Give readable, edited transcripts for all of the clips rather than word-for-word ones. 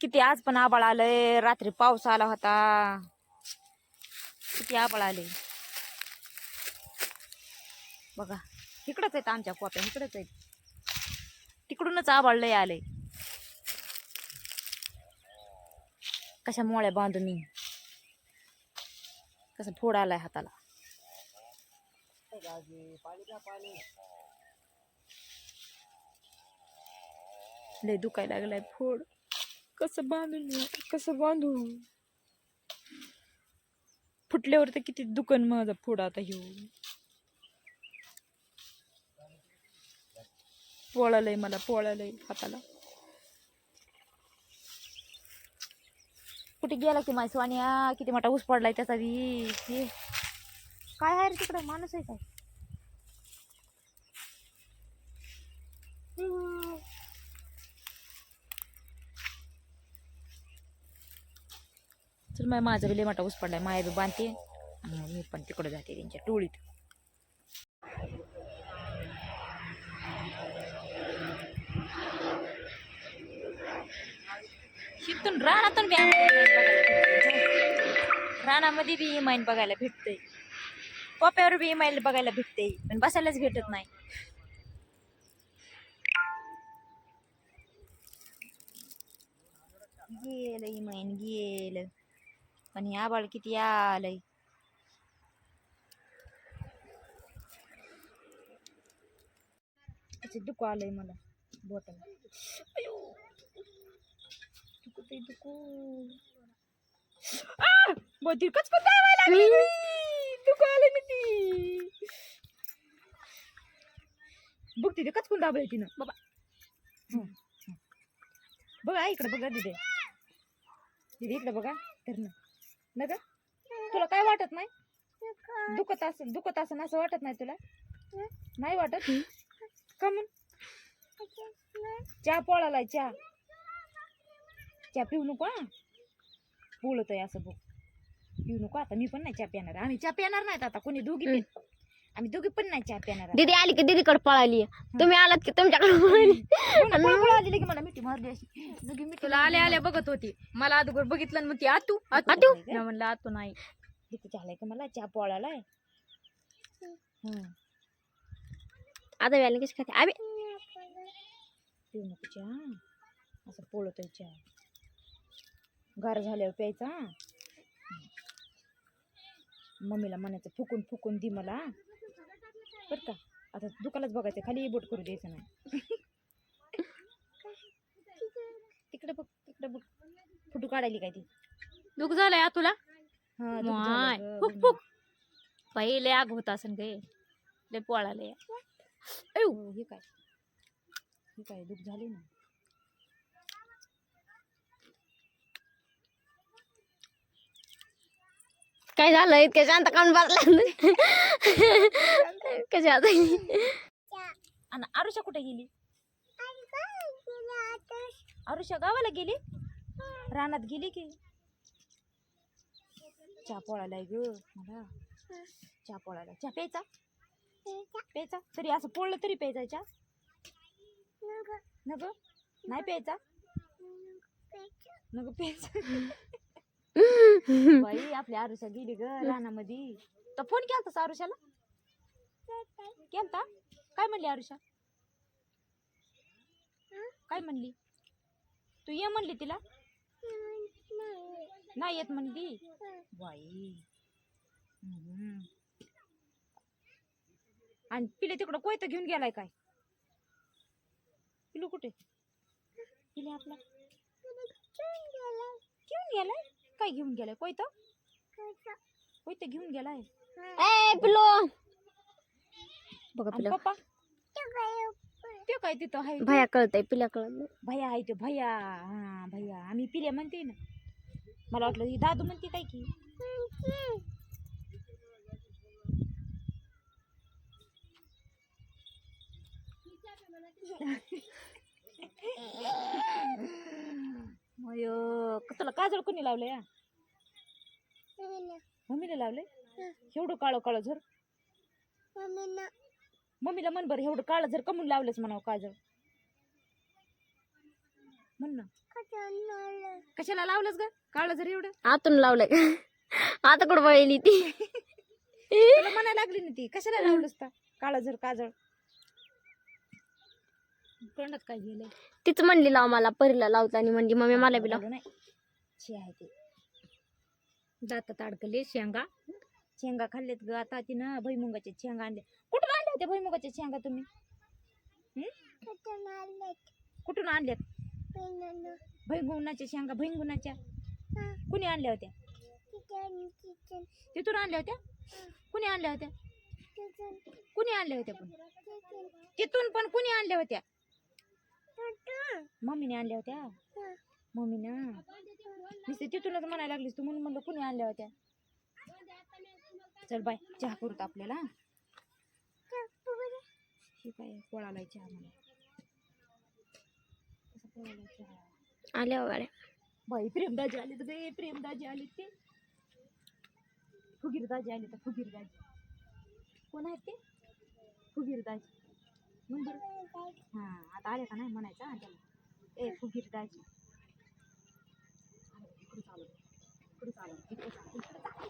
किती आज पण आबाळ आलंय, रात्री पाऊस आला होता. किती आबाळ आले बघा. इकडंच आहेत आमच्या कोप्या, इकडंच आहेत. तिकडूनच आबाळ लय आलंय. कशा मोळ्या बांधून मी, कसं फोड आलाय हाताला. लय दुखायला लागलाय फोड. कसं बांधून, कसं बांधू. फुटल्यावर तर किती दुकान माझा फोड. आता घेऊ पोळालंय, मला पोळालंय हाताला. कुठे गेला की माझ्या स्वानिया? किती मोठा ऊस पडलाय त्याचा बी. काय आहे रे तिकडं? माणूस आहे काय? चल माझा बी लय मोठा ऊस पडलाय. माया बी बांधते आणि मी पण तिकडे जाते त्यांच्या टोळीत. इथून रानातून रानामध्ये बी इमाईन बघायला भेटतंय, कोप्यावर बी इमाईन बघायला भेटते, पण बसायलाच भेटत नाही. गेलं इमाईन गेलं. पण हे आबाळ किती आलंय. त्याचे दुखू आलंय मला बोटाला. दुखू बधीरकच पण दावायला लागली. दुखू आलंय मी ती. बघ तिथे कचकून दाबलंय तिनं बाबा. बघा इकडे बघा दिदे, दिदी इकडे बघा. तर ना ग, तुला काय वाटत नाही? दुखत असं असं वाटत नाही तुला? नाही वाटत का? मग चहा पोळालाय. चहा पिऊ नको. पोळत आहे असं बघ. पिऊ नको आता. मी पण नाही चहा पिणार. आम्ही चहा पिणार नाहीत आता कोणी. आम्ही दोघी पण नाही चहा पिणार. दीदी आली की दीदीकडे पळाली. तुम्ही आलात की तुमच्याकडे पळाली की मला मिठी मारली अशी. तुला आल्या आल्या बघत होती. मला अगोदर बघितलं म्हणते आतू आतू. म्हणलं आतू नाही. तिथे झालाय का मला चहा पोळालाय. आता व्याला कशी खाते आबे. पिऊ नको चहा. असं पोळतोय चहा. गार झाल्यावर प्यायचा. मम्मीला म्हणायचं फुकून फुकून दे मला बर का. आता दुकानच बघायचं, खाली बोट करू द्यायचं नाही. तिकडे बघ, तिकडे बघ. फोटो काढायली काय ती? दुख झालंय तुला? पहिले आग होत असन गे. लय पोळाले. हे काय, हे काय दुख झाले ना. काय झालं इतक्या शांत काऊन बसला? कशा आणि आरुषा कुठे गेली? आरुषा गावाला गेली. रानात गेली की. चहा पोळायला ग मला. चहा पोळायला. चहा प्यायचा? प्यायचा तरी असं पोळलं तरी प्यायचा चहा? नको नाही प्यायचा. नको प्यायचा. बाई आपली आरुषा गेली ग रानामध्ये. तर फोन केलता आरुषाला? केलता? काय म्हणली आरुषा? काय म्हणली? तू ये म्हणली तिला? नाही येत म्हणली बाई. आणि पिले तिकडं कोयता घेऊन गेलाय काय? पिलू कुठे? पिले आपला घेऊन गेलाय. काय घेऊन गेलाय? कोयता? कोयता घेऊन गेलाय. पिलो बघा पिलो. पप्पा ते काय तिथं आहे? भैया कळतंय. पिल्या कळत. भैया आहे ते. भैया. हा भैया. आम्ही पिल्या म्हणते ना. मला वाटलं ही दादू म्हणते काय की. तुला काजळ कोणी लावलंय? मम्मीने लावले. एवढं काळं काळं झर. मम्मीला म्हण बरं एवढं काळं झर कमून लावलंच म्हणावं काजळ. म्हण ना. कशाला लावलंस ग काळं जर एवढं? आतून लावलंय का आता कुठं बळली ती तुला म्हणायला लागली ना ती कशाला लावलंस का काळं जर काजळ? तोंडात काय गेलंय? तीच म्हणली लाव मला, परीला लावताना म्हणली मम्मी मला बी लाव. नाही शी आहे ते दातात अडकले. शेंगा खाल्लेत ग आता तिनं. भुईमुगाच्या शेंगा आणल्या. कुठून आणल्या होत्या भुईमुगाच्या शेंगा तुम्ही? कुठून आणल्यात भुईमुगाच्या शेंगा? भुईमुगाच्या कुणी आणल्या होत्या? तिथून आणल्या होत्या? कुणी आणल्या होत्या? कुणी आणल्या होत्या? पण तिथून पण कुणी आणल्या होत्या? मम्मीने आणल्या होत्या. मम्मीनं नुसते तिथूनच म्हणायला लागलीस तू, म्हणून म्हणलं कुणी आणल्या होत्या. चल बाय चहा करूत आपल्याला. हे काय पोळाला चहा म्हणा. आल्या हो गाड्या. बाई प्रेमदाजी आले तर प्रेमदाजी आले ते. फुगीरदाजी आले तर फुगीरदाजी. कोण आहेत ते? फुगीरदाजी म्हण बरं. हा आता आले का नाही म्हणायचं त्याला. ए फुगीरदाजी. इकडे चालू इकडे चालू इकडे चालू.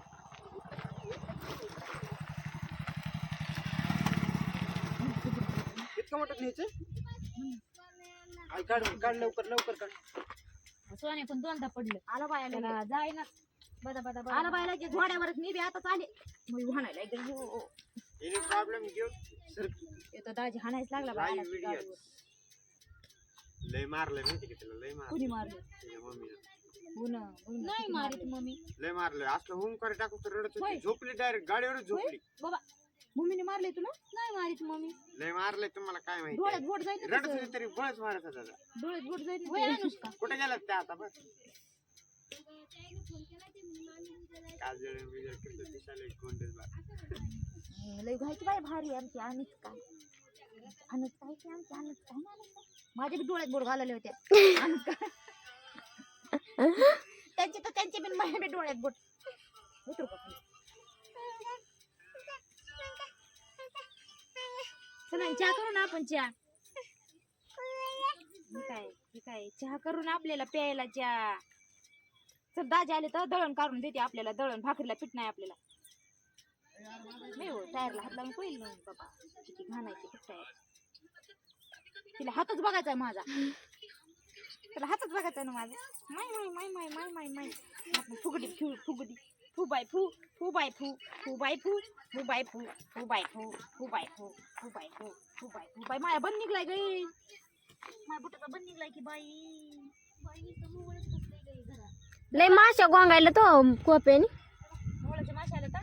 इतकं मोठं न्यायचं? काढ काढ लवकर लवकर काढ. सोने पण दोनदा पडलं. आला बायाला जाय ना. आला बायाला की घोड्यावरच मी बी आताच आले. मग हाणायला एकदम एनी प्रॉब्लेम घेऊ सर. येतो दाजी हाणायच लागला बायाला. व्हिडिओ लय मारलंय माहिती का तुला? लय मारलं. कुणी मारलं? तुझ्या मम्मीनं. नाही मारित मम्मी. लय मारलंय. असलं होम करे टाकू तर रडत होती. झोपली डायरेक्ट गाडीवरच झोपली. बाबा मम्मीने मारले तुला? नाही मारित मम्मी. लय मारलंय तुम्हाला काय माहिती? डोळ्यात बोट जाईल. रडत होती तरी बळच मारत होता. डोळ्यात बोट जाईल. अनुष्का कुठे गेलात त्या आता? बस काजळ बिजळ केलं दिसायला कोंडेला. लय घायची बाय भारी आमची अनुष्का. अनुष्का की आमची अनुष्का आहे ना. माझे बी डोळ्यात बोट घालले होते अनुष्का. त्यांचे तर त्यांचे बी माझ्या बी डोळ्यात बोट. उतरू का खाली? चला चहा करू ना आपण. चहा काय चहा करून आपल्याला प्यायला चहा. चल दाजी आले तर दळण काढून देते आपल्याला. दळण भाकरीला पीठ नाही आपल्याला. नाही हो टायरला हात लावून पहिल नाही बाबा. किती घाणायची पीठ टायर. तिला हातच बघायचा आहे माझा. तिला हातच बघायचा ना माझा. माय माय माय माय माय माय माय. फुगडी फुगडी फू बाय फू फू बाय फू फू बाय फू फू बाय फू फू बाय फू फू बाय फू फू बाय फू फू बाय फू बाय. माया बंद निघलाय गे. माझ्या बुटाचा बंद निघलाय की बाई. बाई लय माशा गोंगायला तो कोप्यानी. मोळाच्या माशा आल्या का?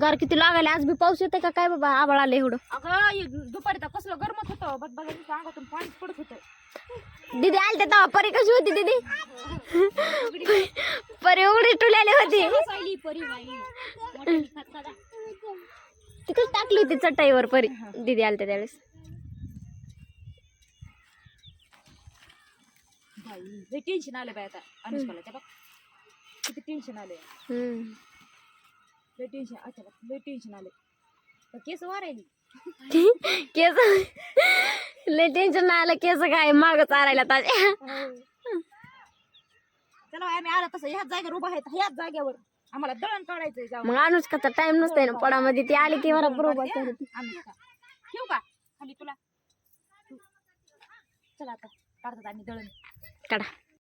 गार किती लागायला. आज बी पाऊस येते का काय बाबा? आबाळ आले एवढं. अगं दुपारी तर कसलं गरमत होतं. बघ बघा अंगातून पाणी पडत होतं. दीदी आलते तेव्हा परी कशी होती दीदी? परी उघडी टुल्याली होती. तिकडे टाकली होती चटाईवर परी. दीदी आलते त्यावेळेस. लय टेन्शन आलं बाय आता अनुष्काला. त्या बघ किती टेन्शन आलंय. लय टेन्शन. अच्छा बघ लय टेन्शन आलंय. केस वारायली. केस लय टेन्शन नाही आलं. केस काय माग चारायला ताज्या. चला आम्ही आला तसं ह्याच जागेवर उभा आहेत. ह्याच जागेवर आम्हाला दळण काढायचंय. जाऊ मग अनुष्काचा टाइम नसतोय ना पडामध्ये. ती आली की मला बरोबर अनुष्का ठेवू का खाली तुला? चला आता काढतात आम्ही दळण. काढा.